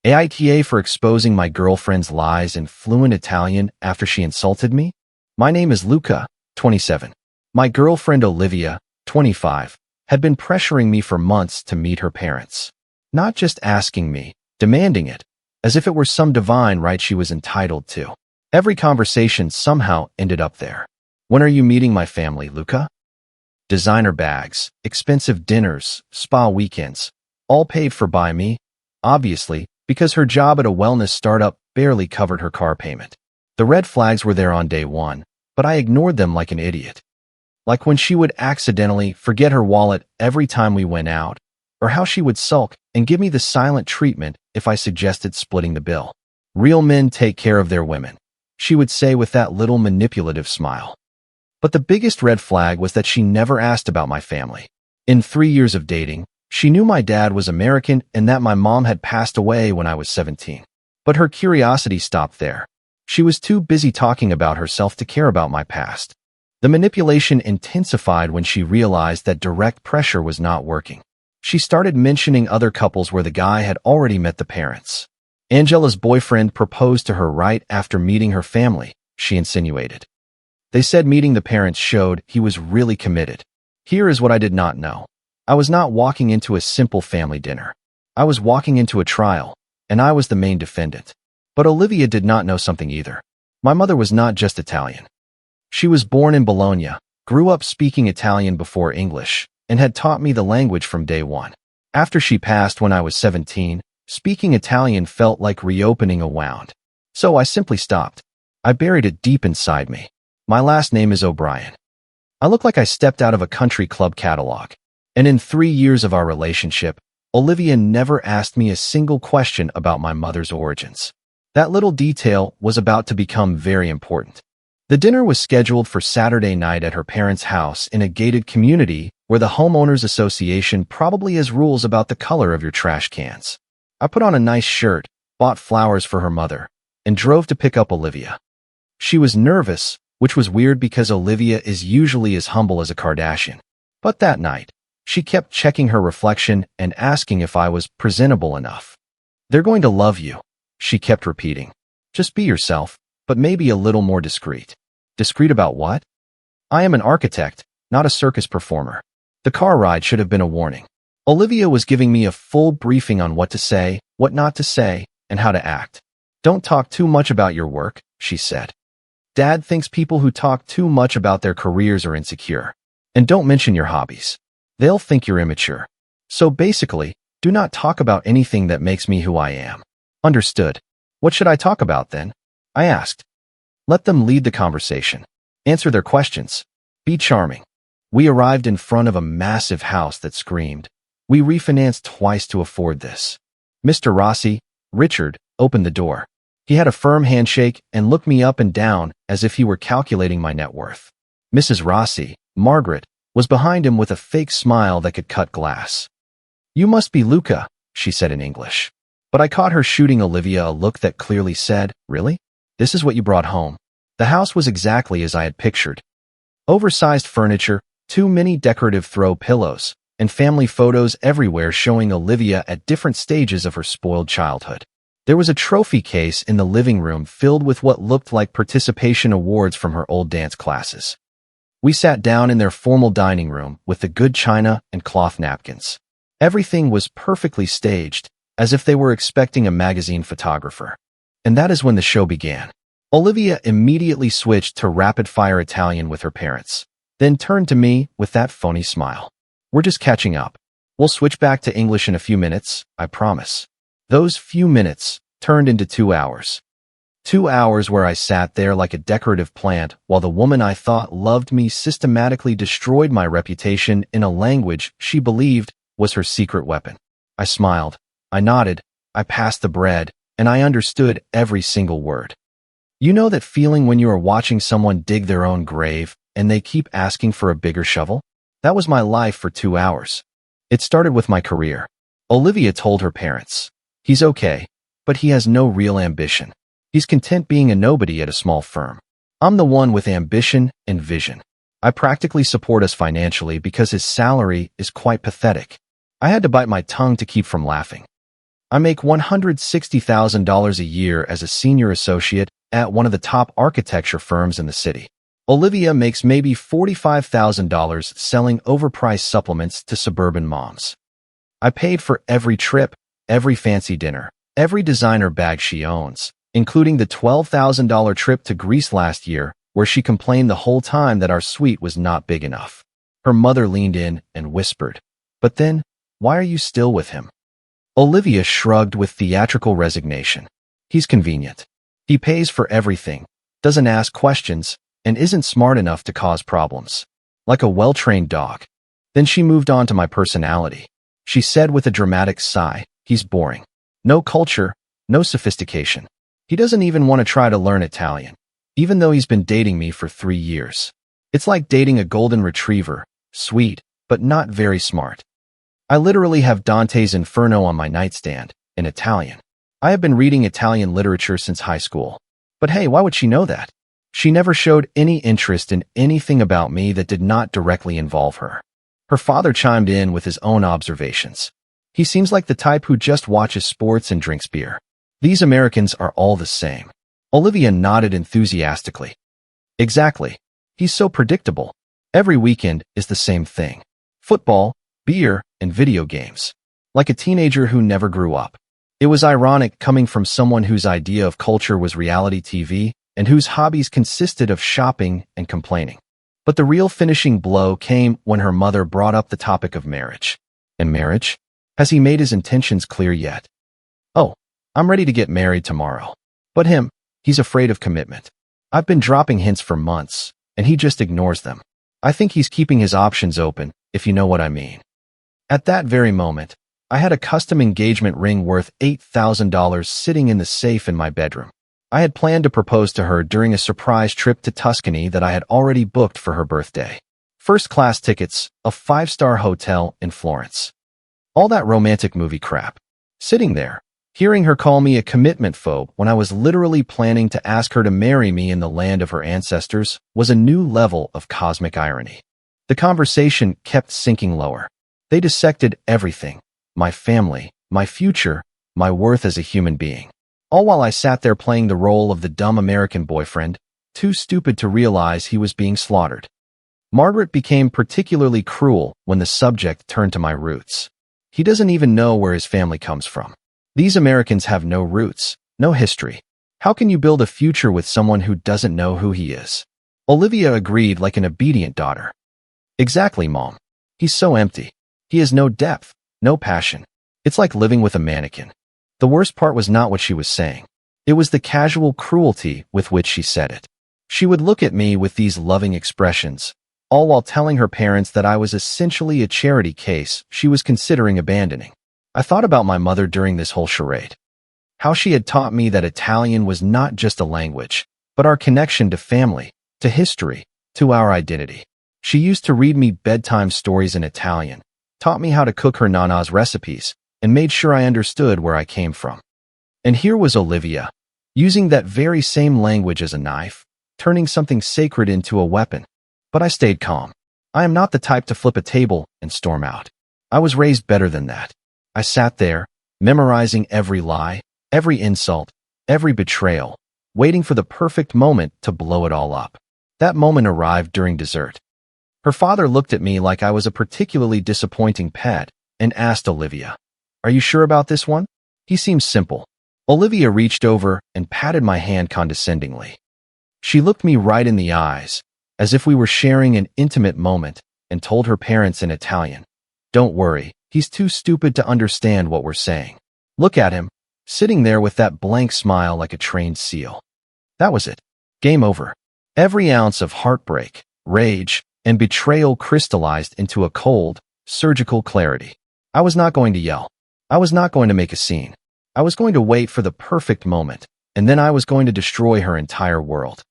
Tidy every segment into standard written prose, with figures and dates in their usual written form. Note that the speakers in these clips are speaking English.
AITA for exposing my girlfriend's lies in fluent Italian after she insulted me? My name is Luca, 27. My girlfriend Olivia, 25, had been pressuring me for months to meet her parents. Not just asking me, demanding it, as if it were some divine right she was entitled to. Every conversation somehow ended up there. When are you meeting my family, Luca? Designer bags, expensive dinners, spa weekends, all paid for by me, obviously, because her job at a wellness startup barely covered her car payment. The red flags were there on day one, but I ignored them like an idiot. Like when she would accidentally forget her wallet every time we went out, or how she would sulk and give me the silent treatment if I suggested splitting the bill. Real men take care of their women, she would say with that little manipulative smile. But the biggest red flag was that she never asked about my family. In 3 years of dating, she knew my dad was American and that my mom had passed away when I was 17. But her curiosity stopped there. She was too busy talking about herself to care about my past. The manipulation intensified when she realized that direct pressure was not working. She started mentioning other couples where the guy had already met the parents. Angela's boyfriend proposed to her right after meeting her family, she insinuated. They said meeting the parents showed he was really committed. Here is what I did not know. I was not walking into a simple family dinner. I was walking into a trial, and I was the main defendant. But Olivia did not know something either. My mother was not just Italian. She was born in Bologna, grew up speaking Italian before English, and had taught me the language from day one. After she passed when I was 17, speaking Italian felt like reopening a wound. So I simply stopped. I buried it deep inside me. My last name is O'Brien. I look like I stepped out of a country club catalog. And in 3 years of our relationship, Olivia never asked me a single question about my mother's origins. That little detail was about to become very important. The dinner was scheduled for Saturday night at her parents' house in a gated community where the homeowners association probably has rules about the color of your trash cans. I put on a nice shirt, bought flowers for her mother, and drove to pick up Olivia. She was nervous, which was weird because Olivia is usually as humble as a Kardashian. But that night, she kept checking her reflection and asking if I was presentable enough. They're going to love you, she kept repeating. Just be yourself, but maybe a little more discreet. Discreet about what? I am an architect, not a circus performer. The car ride should have been a warning. Olivia was giving me a full briefing on what to say, what not to say, and how to act. Don't talk too much about your work, she said. Dad thinks people who talk too much about their careers are insecure. And don't mention your hobbies. They'll think you're immature. So basically, do not talk about anything that makes me who I am. Understood. What should I talk about then? I asked. Let them lead the conversation. Answer their questions. Be charming. We arrived in front of a massive house that screamed. We refinanced twice to afford this. Mr. Rossi, Richard, opened the door. He had a firm handshake and looked me up and down as if he were calculating my net worth. Mrs. Rossi, Margaret, was behind him with a fake smile that could cut glass. You must be Luca, she said in English. But I caught her shooting Olivia a look that clearly said, really? This is what you brought home? The house was exactly as I had pictured. Oversized furniture, too many decorative throw pillows, and family photos everywhere showing Olivia at different stages of her spoiled childhood. There was a trophy case in the living room filled with what looked like participation awards from her old dance classes. We sat down in their formal dining room with the good china and cloth napkins. Everything was perfectly staged, as if they were expecting a magazine photographer. And that is when the show began. Olivia immediately switched to rapid-fire Italian with her parents, then turned to me with that phony smile. We're just catching up. We'll switch back to English in a few minutes, I promise. Those few minutes turned into 2 hours. 2 hours where I sat there like a decorative plant while the woman I thought loved me systematically destroyed my reputation in a language she believed was her secret weapon. I smiled, I nodded, I passed the bread, and I understood every single word. You know that feeling when you are watching someone dig their own grave and they keep asking for a bigger shovel? That was my life for 2 hours. It started with my career. Olivia told her parents, he's okay, but he has no real ambition. He's content being a nobody at a small firm. I'm the one with ambition and vision. I practically support us financially because his salary is quite pathetic. I had to bite my tongue to keep from laughing. I make $160,000 a year as a senior associate at one of the top architecture firms in the city. Olivia makes maybe $45,000 selling overpriced supplements to suburban moms. I paid for every trip, every fancy dinner, every designer bag she owns, including the $12,000 trip to Greece last year, where she complained the whole time that our suite was not big enough. Her mother leaned in and whispered, "But then, why are you still with him?" Olivia shrugged with theatrical resignation. He's convenient. He pays for everything, doesn't ask questions, and isn't smart enough to cause problems. Like a well-trained dog. Then she moved on to my personality. She said with a dramatic sigh, "He's boring. No culture, no sophistication. He doesn't even want to try to learn Italian, even though he's been dating me for 3 years. It's like dating a golden retriever, sweet, but not very smart." I literally have Dante's Inferno on my nightstand, in Italian. I have been reading Italian literature since high school. But hey, why would she know that? She never showed any interest in anything about me that did not directly involve her. Her father chimed in with his own observations. He seems like the type who just watches sports and drinks beer. These Americans are all the same. Olivia nodded enthusiastically. Exactly. He's so predictable. Every weekend is the same thing. Football, beer, and video games. Like a teenager who never grew up. It was ironic coming from someone whose idea of culture was reality TV and whose hobbies consisted of shopping and complaining. But the real finishing blow came when her mother brought up the topic of marriage. And marriage? Has he made his intentions clear yet? Oh, I'm ready to get married tomorrow. But him, he's afraid of commitment. I've been dropping hints for months, and he just ignores them. I think he's keeping his options open, if you know what I mean. At that very moment, I had a custom engagement ring worth $8,000 sitting in the safe in my bedroom. I had planned to propose to her during a surprise trip to Tuscany that I had already booked for her birthday. First-class tickets, a 5-star hotel in Florence. All that romantic movie crap. Sitting there, hearing her call me a commitment phobe when I was literally planning to ask her to marry me in the land of her ancestors was a new level of cosmic irony. The conversation kept sinking lower. They dissected everything. My family, my future, my worth as a human being. All while I sat there playing the role of the dumb American boyfriend, too stupid to realize he was being slaughtered. Margaret became particularly cruel when the subject turned to my roots. He doesn't even know where his family comes from. These Americans have no roots, no history. How can you build a future with someone who doesn't know who he is? Olivia agreed like an obedient daughter. Exactly, Mom. He's so empty. He has no depth, no passion. It's like living with a mannequin. The worst part was not what she was saying. It was the casual cruelty with which she said it. She would look at me with these loving expressions, all while telling her parents that I was essentially a charity case she was considering abandoning. I thought about my mother during this whole charade. How she had taught me that Italian was not just a language, but our connection to family, to history, to our identity. She used to read me bedtime stories in Italian, taught me how to cook her nana's recipes, and made sure I understood where I came from. And here was Olivia, using that very same language as a knife, turning something sacred into a weapon. But I stayed calm. I am not the type to flip a table and storm out. I was raised better than that. I sat there, memorizing every lie, every insult, every betrayal, waiting for the perfect moment to blow it all up. That moment arrived during dessert. Her father looked at me like I was a particularly disappointing pet and asked Olivia, "Are you sure about this one?" He seemed simple. Olivia reached over and patted my hand condescendingly. She looked me right in the eyes, as if we were sharing an intimate moment, and told her parents in Italian, "Don't worry, he's too stupid to understand what we're saying. Look at him, sitting there with that blank smile like a trained seal." That was it. Game over. Every ounce of heartbreak, rage, and betrayal crystallized into a cold, surgical clarity. I was not going to yell. I was not going to make a scene. I was going to wait for the perfect moment, and then I was going to destroy her entire world.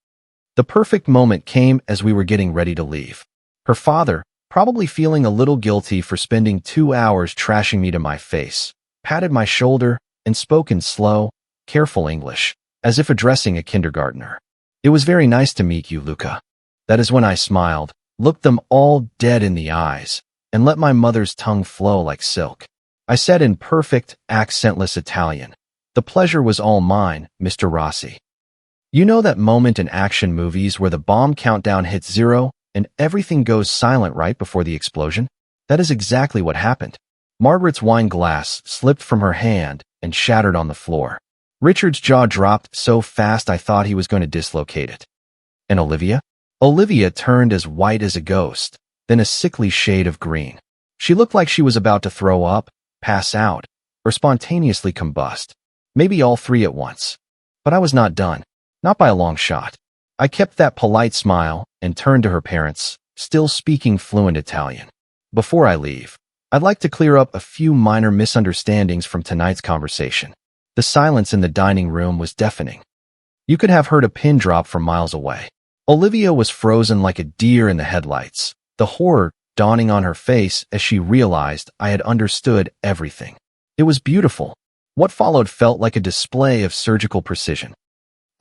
The perfect moment came as we were getting ready to leave. Her father, probably feeling a little guilty for spending 2 hours trashing me to my face, patted my shoulder and spoke in slow, careful English, as if addressing a kindergartner. "It was very nice to meet you, Luca." That is when I smiled, looked them all dead in the eyes, and let my mother's tongue flow like silk. I said in perfect, accentless Italian. The pleasure was all mine, Mr. Rossi. You know that moment in action movies where the bomb countdown hits 0 and everything goes silent right before the explosion? That is exactly what happened. Margaret's wine glass slipped from her hand and shattered on the floor. Richard's jaw dropped so fast I thought he was going to dislocate it. And Olivia? Olivia turned as white as a ghost, then a sickly shade of green. She looked like she was about to throw up, pass out, or spontaneously combust. Maybe all three at once. But I was not done. Not by a long shot. I kept that polite smile and turned to her parents, still speaking fluent Italian. Before I leave, I'd like to clear up a few minor misunderstandings from tonight's conversation. The silence in the dining room was deafening. You could have heard a pin drop from miles away. Olivia was frozen like a deer in the headlights, the horror dawning on her face as she realized I had understood everything. It was beautiful. What followed felt like a display of surgical precision.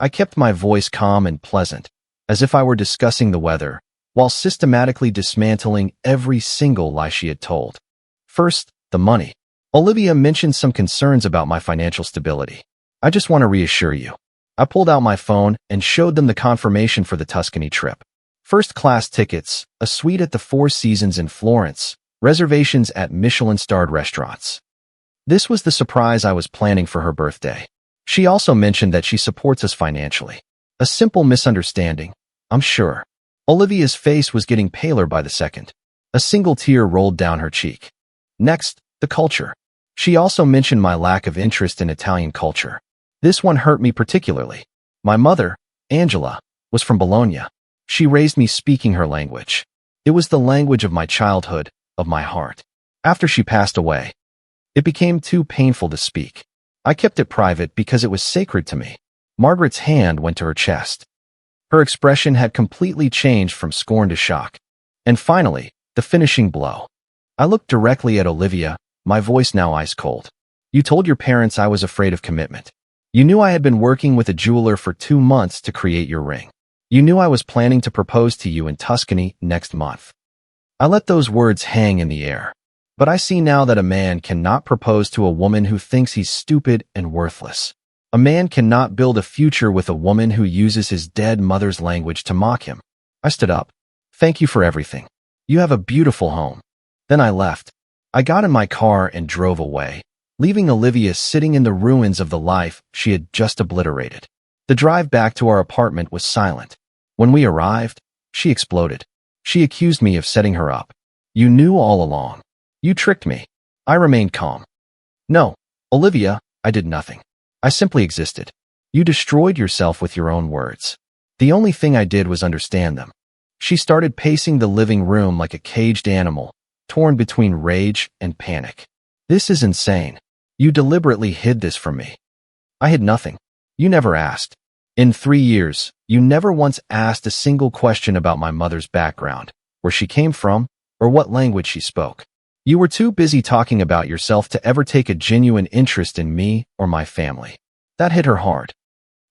I kept my voice calm and pleasant, as if I were discussing the weather, while systematically dismantling every single lie she had told. First, the money. Olivia mentioned some concerns about my financial stability. I just want to reassure you. I pulled out my phone and showed them the confirmation for the Tuscany trip. First-class tickets, a suite at the Four Seasons in Florence, reservations at Michelin-starred restaurants. This was the surprise I was planning for her birthday. She also mentioned that she supports us financially. A simple misunderstanding, I'm sure. Olivia's face was getting paler by the second. A single tear rolled down her cheek. Next, the culture. She also mentioned my lack of interest in Italian culture. This one hurt me particularly. My mother, Angela, was from Bologna. She raised me speaking her language. It was the language of my childhood, of my heart. After she passed away, it became too painful to speak. I kept it private because it was sacred to me. Margaret's hand went to her chest. Her expression had completely changed from scorn to shock. And finally, the finishing blow. I looked directly at Olivia, my voice now ice cold. You told your parents I was afraid of commitment. You knew I had been working with a jeweler for 2 months to create your ring. You knew I was planning to propose to you in Tuscany next month. I let those words hang in the air. But I see now that a man cannot propose to a woman who thinks he's stupid and worthless. A man cannot build a future with a woman who uses his dead mother's language to mock him. I stood up. Thank you for everything. You have a beautiful home. Then I left. I got in my car and drove away, leaving Olivia sitting in the ruins of the life she had just obliterated. The drive back to our apartment was silent. When we arrived, she exploded. She accused me of setting her up. You knew all along. You tricked me. I remained calm. No, Olivia, I did nothing. I simply existed. You destroyed yourself with your own words. The only thing I did was understand them. She started pacing the living room like a caged animal, torn between rage and panic. This is insane. You deliberately hid this from me. I hid nothing. You never asked. In 3 years, you never once asked a single question about my mother's background, where she came from, or what language she spoke. You were too busy talking about yourself to ever take a genuine interest in me or my family. That hit her hard.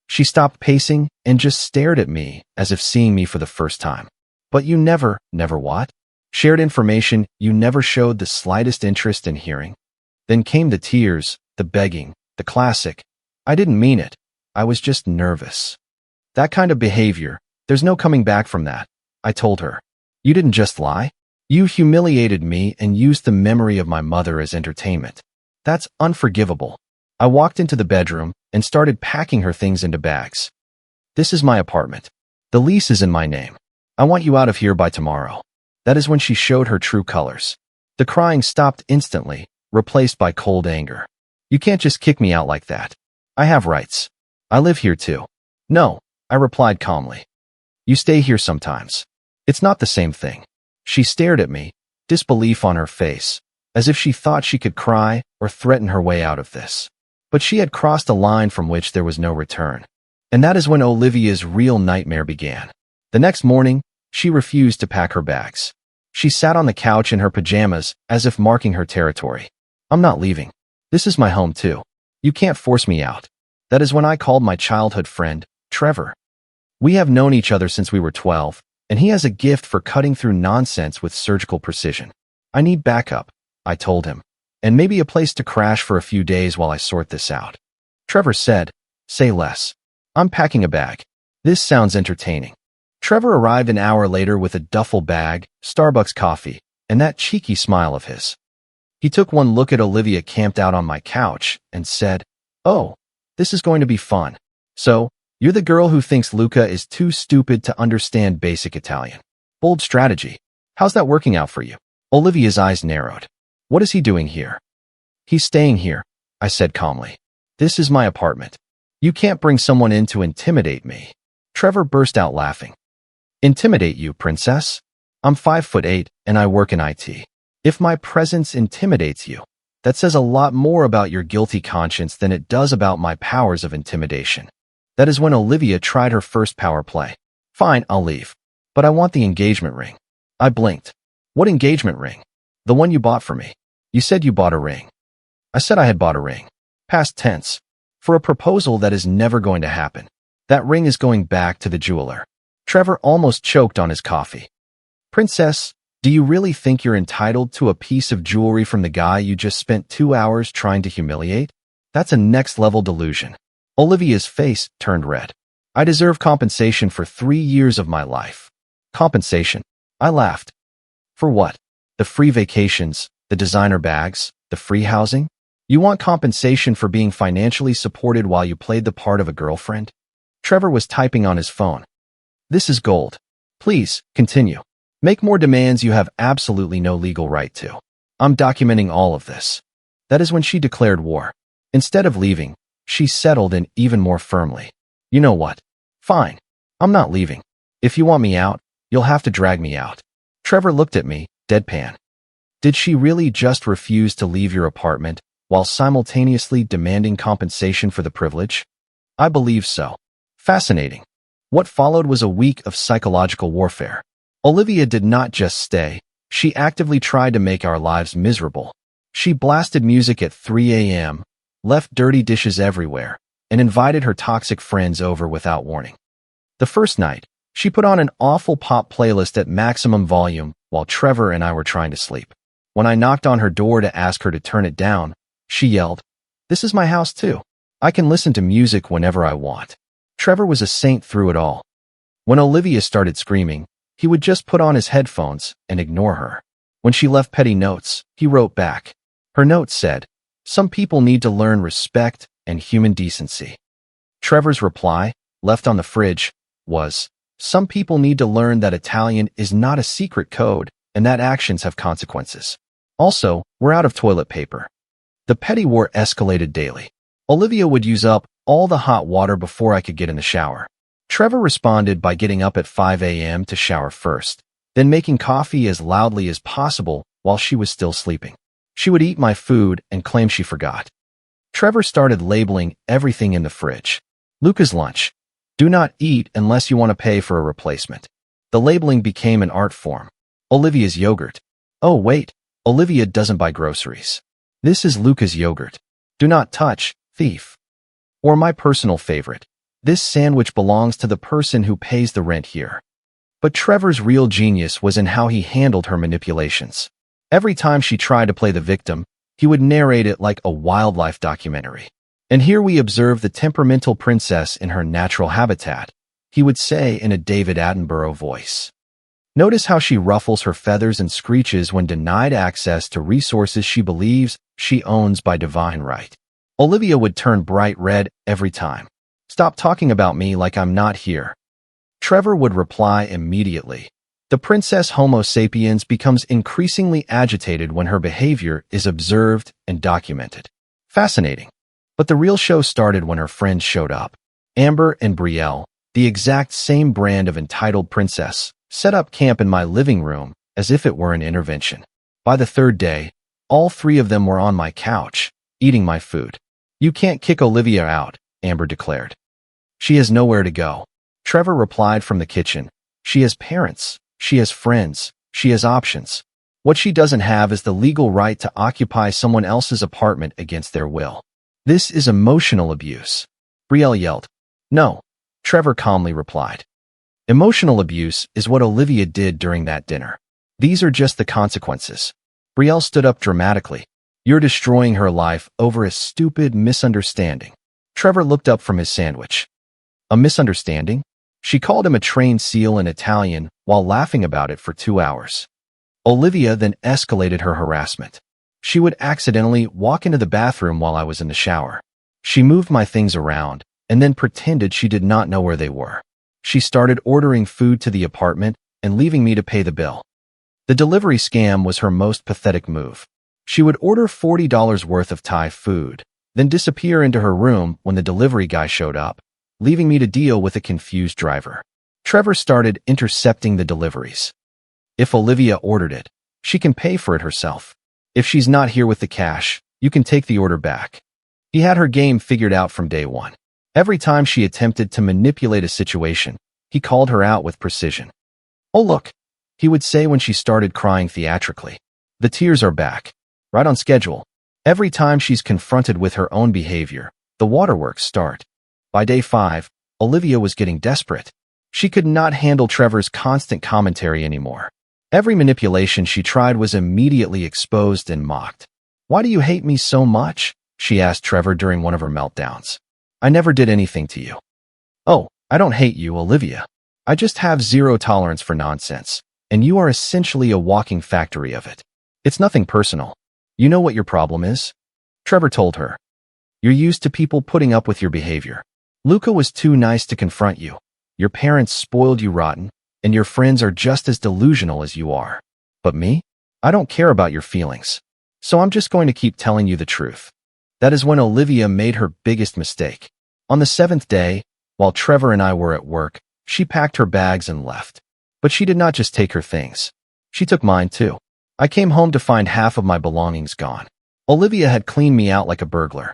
She stopped pacing and just stared at me as if seeing me for the first time. But you never what? Shared information you never showed the slightest interest in hearing. Then came the tears, the begging, the classic. I didn't mean it. I was just nervous. That kind of behavior, there's no coming back from that, I told her. You didn't just lie. You humiliated me and used the memory of my mother as entertainment. That's unforgivable. I walked into the bedroom and started packing her things into bags. This is my apartment. The lease is in my name. I want you out of here by tomorrow. That is when she showed her true colors. The crying stopped instantly, replaced by cold anger. You can't just kick me out like that. I have rights. I live here too. No, I replied calmly. You stay here sometimes. It's not the same thing. She stared at me, disbelief on her face, as if she thought she could cry or threaten her way out of this. But she had crossed a line from which there was no return. And that is when Olivia's real nightmare began. The next morning, she refused to pack her bags. She sat on the couch in her pajamas as if marking her territory. I'm not leaving. This is my home too. You can't force me out. That is when I called my childhood friend, Trevor. We have known each other since we were 12, and he has a gift for cutting through nonsense with surgical precision. I need backup, I told him. and maybe a place to crash for a few days while I sort this out. Trevor said, say less. I'm packing a bag. This sounds entertaining. Trevor arrived an hour later with a duffel bag, Starbucks coffee, and that cheeky smile of his. He took one look at Olivia camped out on my couch and said, oh, this is going to be fun. So, you're the girl who thinks Luca is too stupid to understand basic Italian. Bold strategy. How's that working out for you? Olivia's eyes narrowed. What is he doing here? He's staying here, I said calmly. This is my apartment. You can't bring someone in to intimidate me. Trevor burst out laughing. Intimidate you, princess? I'm 5'8" and I work in IT. If my presence intimidates you, that says a lot more about your guilty conscience than it does about my powers of intimidation. That is when Olivia tried her first power play. Fine, I'll leave. But I want the engagement ring. I blinked. What engagement ring? The one you bought for me. You said you bought a ring. I said I had bought a ring. Past tense. For a proposal that is never going to happen. That ring is going back to the jeweler. Trevor almost choked on his coffee. Princess, do you really think you're entitled to a piece of jewelry from the guy you just spent 2 hours trying to humiliate? That's a next-level delusion. Olivia's face turned red. I deserve compensation for 3 years of my life. Compensation? I laughed. For what? The free vacations, the designer bags, the free housing? You want compensation for being financially supported while you played the part of a girlfriend? Trevor was typing on his phone. This is gold. Please, continue. Make more demands you have absolutely no legal right to. I'm documenting all of this. That is when she declared war. Instead of leaving, she settled in even more firmly. You know what? Fine. I'm not leaving. If you want me out, you'll have to drag me out. Trevor looked at me, deadpan. Did she really just refuse to leave your apartment while simultaneously demanding compensation for the privilege? I believe so. Fascinating. What followed was a week of psychological warfare. Olivia did not just stay. She actively tried to make our lives miserable. She blasted music at 3 a.m., left dirty dishes everywhere, and invited her toxic friends over without warning. The first night, she put on an awful pop playlist at maximum volume while Trevor and I were trying to sleep. When I knocked on her door to ask her to turn it down, she yelled, "This is my house too. I can listen to music whenever I want." Trevor was a saint through it all. When Olivia started screaming, he would just put on his headphones and ignore her. When she left petty notes, he wrote back. Her note said, "Some people need to learn respect and human decency." Trevor's reply, left on the fridge, was, "Some people need to learn that Italian is not a secret code and that actions have consequences. Also, we're out of toilet paper." The petty war escalated daily. Olivia would use up all the hot water before I could get in the shower. Trevor responded by getting up at 5 a.m. to shower first, then making coffee as loudly as possible while she was still sleeping. She would eat my food and claim she forgot. Trevor started labeling everything in the fridge. Luca's lunch. Do not eat unless you want to pay for a replacement. The labeling became an art form. Olivia's yogurt. Oh wait, Olivia doesn't buy groceries. This is Luca's yogurt. Do not touch, thief. Or my personal favorite. This sandwich belongs to the person who pays the rent here. But Trevor's real genius was in how he handled her manipulations. Every time she tried to play the victim, he would narrate it like a wildlife documentary. And here we observe the temperamental princess in her natural habitat, he would say in a David Attenborough voice. Notice how she ruffles her feathers and screeches when denied access to resources she believes she owns by divine right. Olivia would turn bright red every time. "Stop talking about me like I'm not here." Trevor would reply immediately. The princess Homo sapiens becomes increasingly agitated when her behavior is observed and documented. Fascinating. But the real show started when her friends showed up. Amber and Brielle, the exact same brand of entitled princess, set up camp in my living room as if it were an intervention. By the third day, all three of them were on my couch, eating my food. "You can't kick Olivia out," Amber declared. "She has nowhere to go." Trevor replied from the kitchen. "She has parents. She has friends. She has options. What she doesn't have is the legal right to occupy someone else's apartment against their will. This is emotional abuse." Brielle yelled. "No," Trevor calmly replied. "Emotional abuse is what Olivia did during that dinner. These are just the consequences." Brielle stood up dramatically. You're destroying her life over a stupid misunderstanding. Trevor looked up from his sandwich. A misunderstanding? She called him a trained seal in Italian while laughing about it for 2 hours. Olivia then escalated her harassment. She would accidentally walk into the bathroom while I was in the shower. She moved my things around and then pretended she did not know where they were. She started ordering food to the apartment and leaving me to pay the bill. The delivery scam was her most pathetic move. She would order $40 worth of Thai food, then disappear into her room when the delivery guy showed up, leaving me to deal with a confused driver. Trevor started intercepting the deliveries. If Olivia ordered it, she can pay for it herself. If she's not here with the cash, you can take the order back. He had her game figured out from day one. Every time she attempted to manipulate a situation, he called her out with precision. "Oh look," he would say when she started crying theatrically. "The tears are back. Right on schedule." Every time she's confronted with her own behavior, the waterworks start. By day 5, Olivia was getting desperate. She could not handle Trevor's constant commentary anymore. Every manipulation she tried was immediately exposed and mocked. "Why do you hate me so much?" she asked Trevor during one of her meltdowns. "I never did anything to you." "Oh, I don't hate you, Olivia. I just have zero tolerance for nonsense, and you are essentially a walking factory of it. It's nothing personal. You know what your problem is?" Trevor told her. "You're used to people putting up with your behavior. Luca was too nice to confront you. Your parents spoiled you rotten, and your friends are just as delusional as you are. But me? I don't care about your feelings. So I'm just going to keep telling you the truth." That is when Olivia made her biggest mistake. On the 7th day, while Trevor and I were at work, she packed her bags and left. But she did not just take her things. She took mine too. I came home to find half of my belongings gone. Olivia had cleaned me out like a burglar.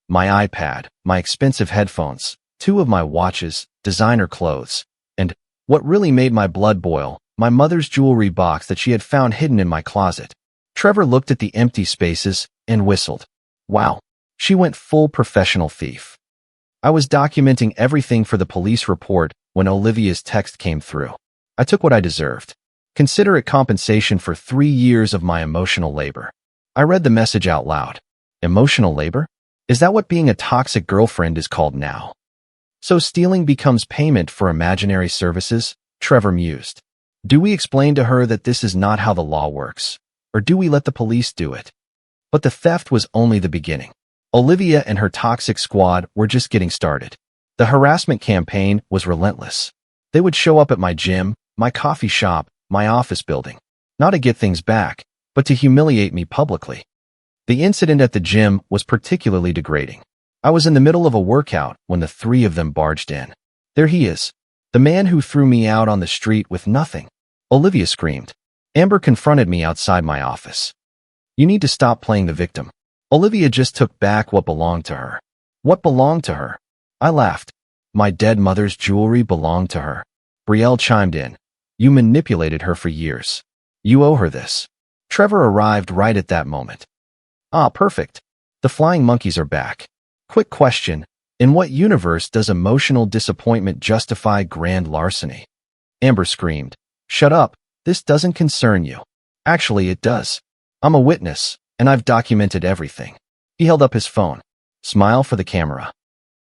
My iPad, my expensive headphones, 2 of my watches, designer clothes, and, what really made my blood boil, my mother's jewelry box that she had found hidden in my closet. Trevor looked at the empty spaces and whistled. Wow, she went full professional thief. I was documenting everything for the police report when Olivia's text came through. I took what I deserved. Consider it compensation for 3 years of my emotional labor. I read the message out loud. Emotional labor? Is that what being a toxic girlfriend is called now? So stealing becomes payment for imaginary services? Trevor mused. Do we explain to her that this is not how the law works? Or do we let the police do it? But the theft was only the beginning. Olivia and her toxic squad were just getting started. The harassment campaign was relentless. They would show up at my gym, my coffee shop, my office building, not to get things back, but to humiliate me publicly. The incident at the gym was particularly degrading. I was in the middle of a workout when the 3 of them barged in. There he is, the man who threw me out on the street with nothing. Olivia screamed. Amber confronted me outside my office. You need to stop playing the victim. Olivia just took back what belonged to her. What belonged to her? I laughed. My dead mother's jewelry belonged to her. Brielle chimed in. You manipulated her for years. You owe her this. Trevor arrived right at that moment. Ah, perfect. The flying monkeys are back. Quick question. In what universe does emotional disappointment justify grand larceny? Amber screamed. Shut up. This doesn't concern you. Actually, it does. I'm a witness, and I've documented everything. He held up his phone. Smile for the camera.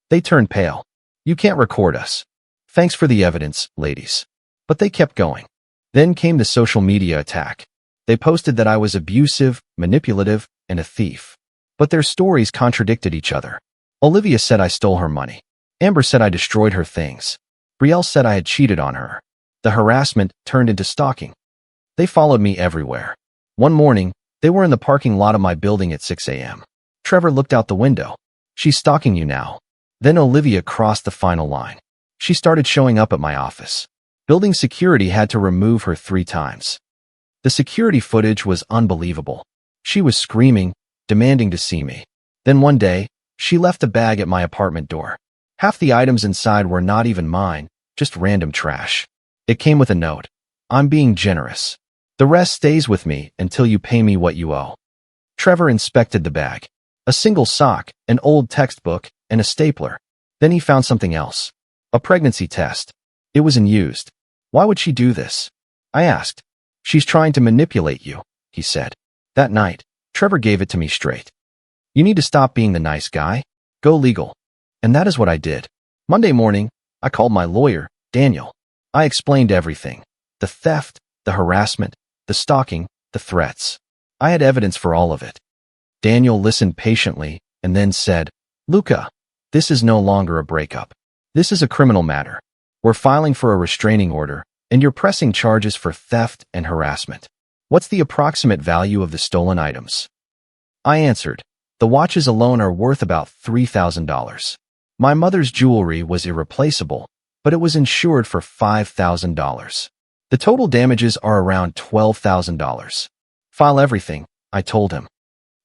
They turned pale. You can't record us. Thanks for the evidence, ladies. But they kept going. Then came the social media attack. They posted that I was abusive, manipulative, and a thief. But their stories contradicted each other. Olivia said I stole her money. Amber said I destroyed her things. Brielle said I had cheated on her. The harassment turned into stalking. They followed me everywhere. One morning, they were in the parking lot of my building at 6 a.m. Trevor looked out the window. She's stalking you now. Then Olivia crossed the final line. She started showing up at my office. Building security had to remove her 3 times. The security footage was unbelievable. She was screaming, demanding to see me. Then one day, she left a bag at my apartment door. Half the items inside were not even mine, just random trash. It came with a note. I'm being generous. The rest stays with me until you pay me what you owe. Trevor inspected the bag. A single sock, an old textbook, and a stapler. Then he found something else. A pregnancy test. It was unused. Why would she do this? I asked. She's trying to manipulate you, he said. That night, Trevor gave it to me straight. You need to stop being the nice guy. Go legal. And that is what I did. Monday morning, I called my lawyer, Daniel. I explained everything. The theft, the harassment, the stalking, the threats. I had evidence for all of it. Daniel listened patiently and then said, Luca, this is no longer a breakup. This is a criminal matter. We're filing for a restraining order, and you're pressing charges for theft and harassment. What's the approximate value of the stolen items? I answered, the watches alone are worth about $3,000. My mother's jewelry was irreplaceable, but it was insured for $5,000. The total damages are around $12,000. File everything, I told him.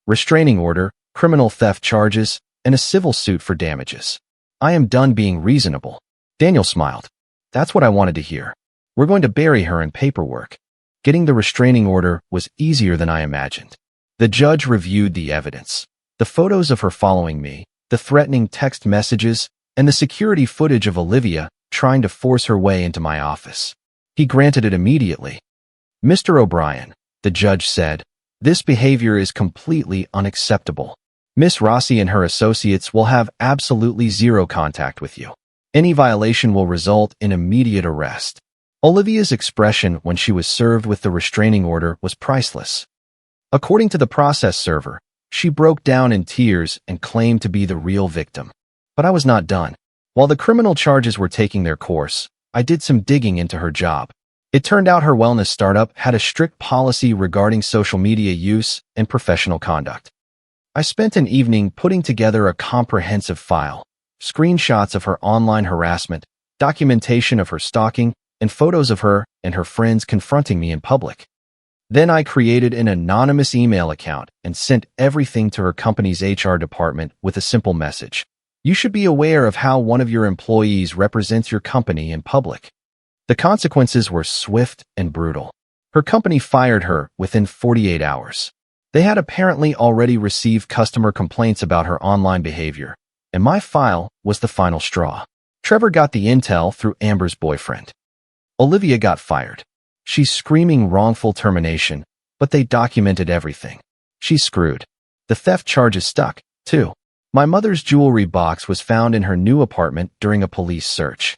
Restraining order, criminal theft charges, and a civil suit for damages. I am done being reasonable. Daniel smiled. That's what I wanted to hear. We're going to bury her in paperwork. Getting the restraining order was easier than I imagined. The judge reviewed the evidence. The photos of her following me, the threatening text messages, and the security footage of Olivia trying to force her way into my office. He granted it immediately. Mr. O'Brien, the judge said, this behavior is completely unacceptable. Miss Rossi and her associates will have absolutely zero contact with you. Any violation will result in immediate arrest. Olivia's expression when she was served with the restraining order was priceless. According to the process server, she broke down in tears and claimed to be the real victim. But I was not done. While the criminal charges were taking their course, I did some digging into her job. It turned out her wellness startup had a strict policy regarding social media use and professional conduct. I spent an evening putting together a comprehensive file, screenshots of her online harassment, documentation of her stalking, and photos of her and her friends confronting me in public. Then I created an anonymous email account and sent everything to her company's HR department with a simple message. You should be aware of how one of your employees represents your company in public. The consequences were swift and brutal. Her company fired her within 48 hours. They had apparently already received customer complaints about her online behavior, and my file was the final straw. Trevor got the intel through Amber's boyfriend. Olivia got fired. She's screaming wrongful termination, but they documented everything. She's screwed. The theft charges stuck, too. My mother's jewelry box was found in her new apartment during a police search.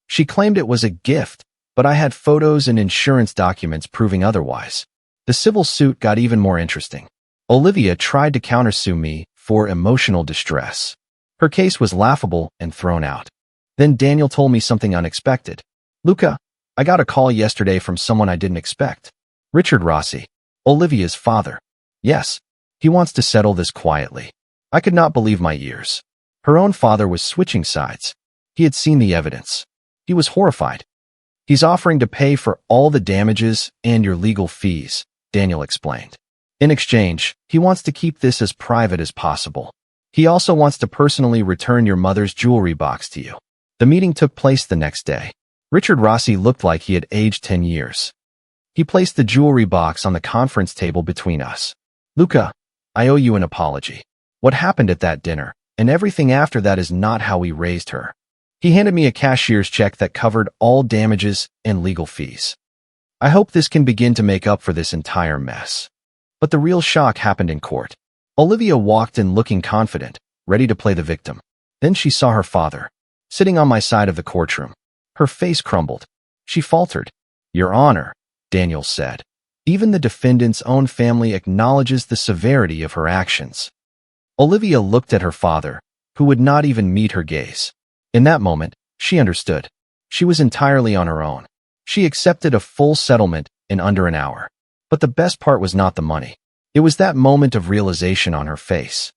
She claimed it was a gift, but I had photos and insurance documents proving otherwise. The civil suit got even more interesting. Olivia tried to countersue me for emotional distress. Her case was laughable and thrown out. Then Daniel told me something unexpected. Luca, I got a call yesterday from someone I didn't expect. Richard Rossi, Olivia's father. Yes, he wants to settle this quietly. I could not believe my ears. Her own father was switching sides. He had seen the evidence. He was horrified. He's offering to pay for all the damages and your legal fees, Daniel explained. In exchange, he wants to keep this as private as possible. He also wants to personally return your mother's jewelry box to you. The meeting took place the next day. Richard Rossi looked like he had aged 10 years. He placed the jewelry box on the conference table between us. Luca, I owe you an apology. What happened at that dinner, and everything after that is not how we raised her. He handed me a cashier's check that covered all damages and legal fees. I hope this can begin to make up for this entire mess. But the real shock happened in court. Olivia walked in looking confident, ready to play the victim. Then she saw her father, sitting on my side of the courtroom. Her face crumbled. She faltered. Your Honor, Daniel said. Even the defendant's own family acknowledges the severity of her actions. Olivia looked at her father, who would not even meet her gaze. In that moment, she understood. She was entirely on her own. She accepted a full settlement in under an hour. But the best part was not the money. It was that moment of realization on her face.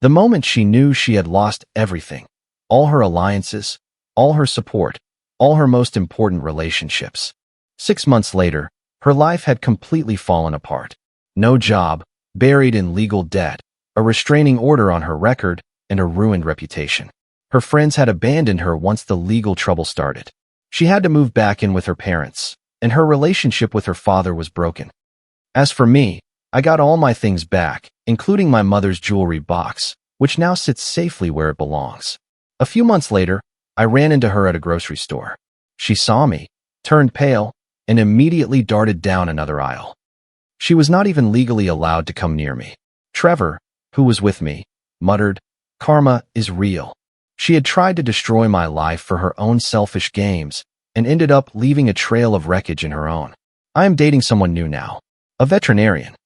The moment she knew she had lost everything. All her alliances, all her support, all her most important relationships. 6 months later, her life had completely fallen apart. No job, buried in legal debt, a restraining order on her record, and a ruined reputation. Her friends had abandoned her once the legal trouble started. She had to move back in with her parents, and her relationship with her father was broken. As for me, I got all my things back, including my mother's jewelry box, which now sits safely where it belongs. A few months later, I ran into her at a grocery store. She saw me, turned pale, and immediately darted down another aisle. She was not even legally allowed to come near me. Trevor, who was with me, muttered, "Karma is real." She had tried to destroy my life for her own selfish games and ended up leaving a trail of wreckage in her own. I am dating someone new now. A veterinarian.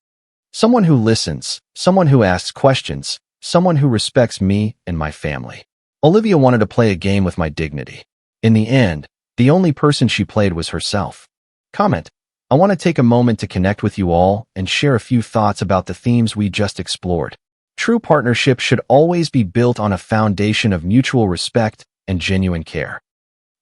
Someone who listens, someone who asks questions, someone who respects me and my family. Olivia wanted to play a game with my dignity. In the end, the only person she played was herself. Comment. I want to take a moment to connect with you all and share a few thoughts about the themes we just explored. True partnership should always be built on a foundation of mutual respect and genuine care.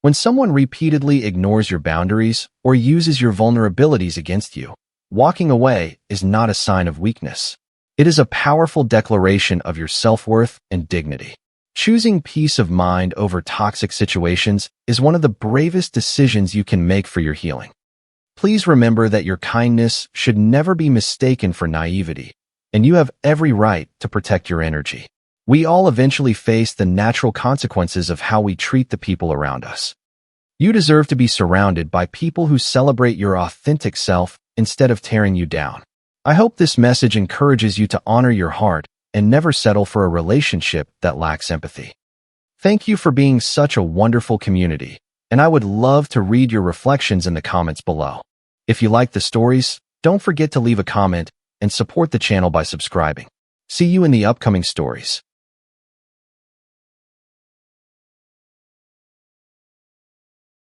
When someone repeatedly ignores your boundaries or uses your vulnerabilities against you, walking away is not a sign of weakness. It is a powerful declaration of your self-worth and dignity. Choosing peace of mind over toxic situations is one of the bravest decisions you can make for your healing. Please remember that your kindness should never be mistaken for naivety, and you have every right to protect your energy. We all eventually face the natural consequences of how we treat the people around us. You deserve to be surrounded by people who celebrate your authentic self instead of tearing you down. I hope this message encourages you to honor your heart and never settle for a relationship that lacks empathy. Thank you for being such a wonderful community, and I would love to read your reflections in the comments below. If you like the stories, don't forget to leave a comment and support the channel by subscribing. See you in the upcoming stories.